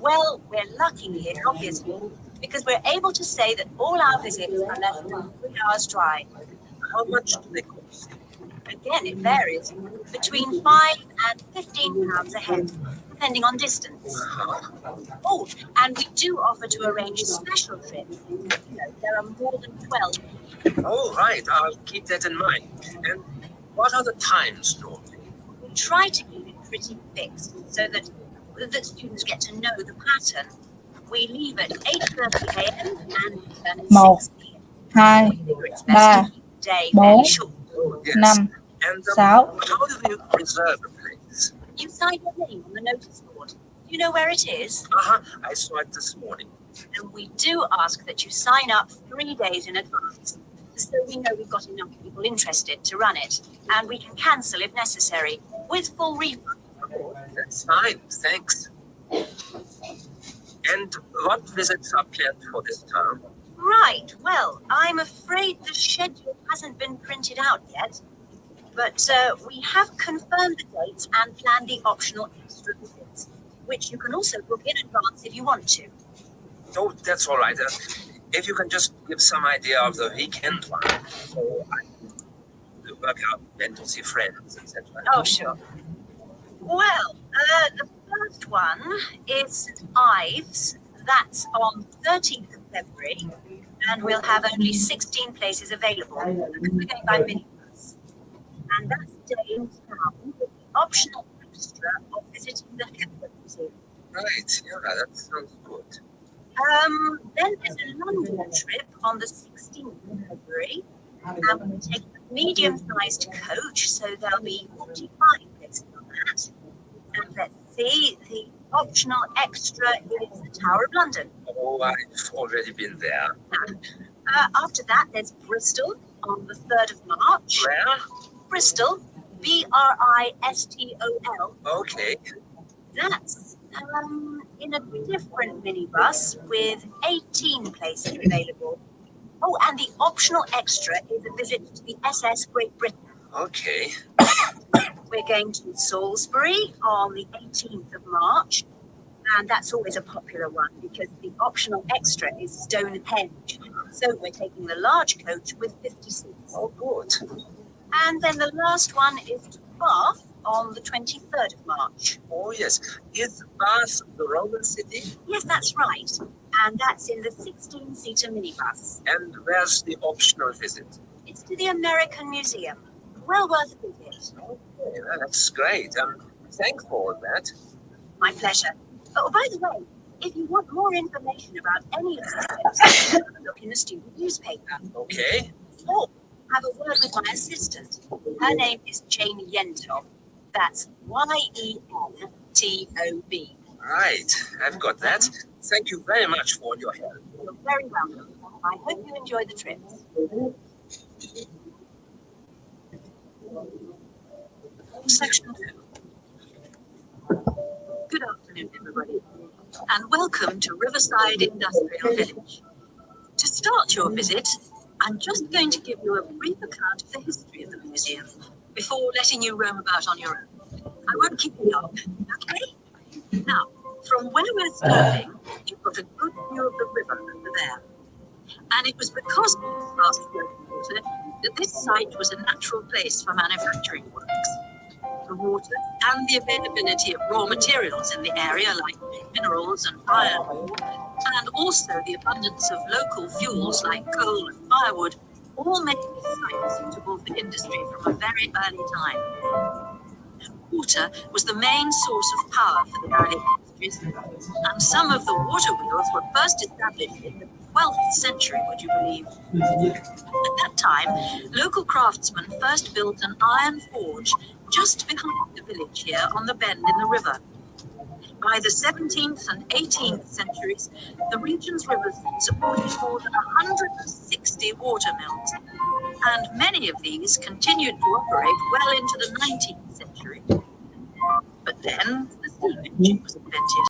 Well, we're lucky here, obviously, because we're able to say that all our visits are less than 3 hours drive. How much do they cost? Again, it varies between £5 and £15 a head, depending on distance. Oh, and we do offer to arrange special trips. You know, there are more than 12. Oh, right. I'll keep that in mind. And what are the times normally? We try to keep it pretty fixed so that students get to know the pattern. We leave at 8:30 a.m. and return at 6 p.m. 2, We figure it's 3, best to keep the day fairly short. Oh, yes. 5, And 6. how do we reserve a place? You sign your name on the notice board. Do you know where it is? I saw it this morning. And we do ask that you sign up 3 days in advance, so we know we've got enough people interested to run it, and we can cancel if necessary, with full refund. Oh, that's fine. Thanks. And what visits are planned for this term? Right, well, I'm afraid the schedule hasn't been printed out yet, but we have confirmed the dates and planned the optional extra visits, which you can also book in advance if you want to. Oh, that's all right. If you can just give some idea of the weekend one, so I can work out when to see friends, etc. Oh, sure. Well, the first one is St. Ives. That's on 13th of February, and we'll have only 16 places available because we're going by minibus. And that's Damestown with the optional extra of visiting the Hepburn Museum. Right, yeah, that sounds good. Then there's a London trip on the 16th of February, and we'll take a medium-sized coach, so there'll be 45 places on that. And let's see, the optional extra is the Tower of London. Oh, I've already been there. After that, there's Bristol on the 3rd of March. Where? Bristol, Bristol. Okay. That's in a different minibus with 18 places available. Oh, and the optional extra is a visit to the SS Great Britain. Okay. We're going to Salisbury on the 18th of March, and that's always a popular one because the optional extra is Stonehenge. So we're taking the large coach with 50 seats. Oh, good. And then the last one is to Bath on the 23rd of March. Oh, yes. Is Bath the Roman city? Yes, that's right. And that's in the 16-seater minibus. And where's the optional visit? It's to the American Museum. Well worth a visit. Okay, that's great. Thanks for all that. My pleasure. Oh, by the way, if you want more information about any of the trips, have a look in the student newspaper. Okay. Or have a word with my assistant. Her name is Jane Yentob. That's Yentob. Right, I've got that. Thank you very much for all your help. You're very welcome. I hope you enjoy the trip. Section 2. Good afternoon, everybody, and welcome to Riverside Industrial Village. To start your visit, I'm just going to give you a brief account of the history of the museum before letting you roam about on your own. I won't keep you long, okay? Now, from where we're standing, you've got a good view of the river over there. And it was because of this vast flowing water that this site was a natural place for manufacturing works. The water and the availability of raw materials in the area like minerals and iron, and also the abundance of local fuels like coal and firewood, all made this site suitable for industry from a very early time. Water was the main source of power for the early industries, and some of the water wheels were first established in the 12th century, would you believe? At that time, local craftsmen first built an iron forge just behind the village here on the bend in the river. By the 17th and 18th centuries, the region's rivers supported more than 160 water mills, and many of these continued to operate well into the 19th century. But then the steam engine was invented.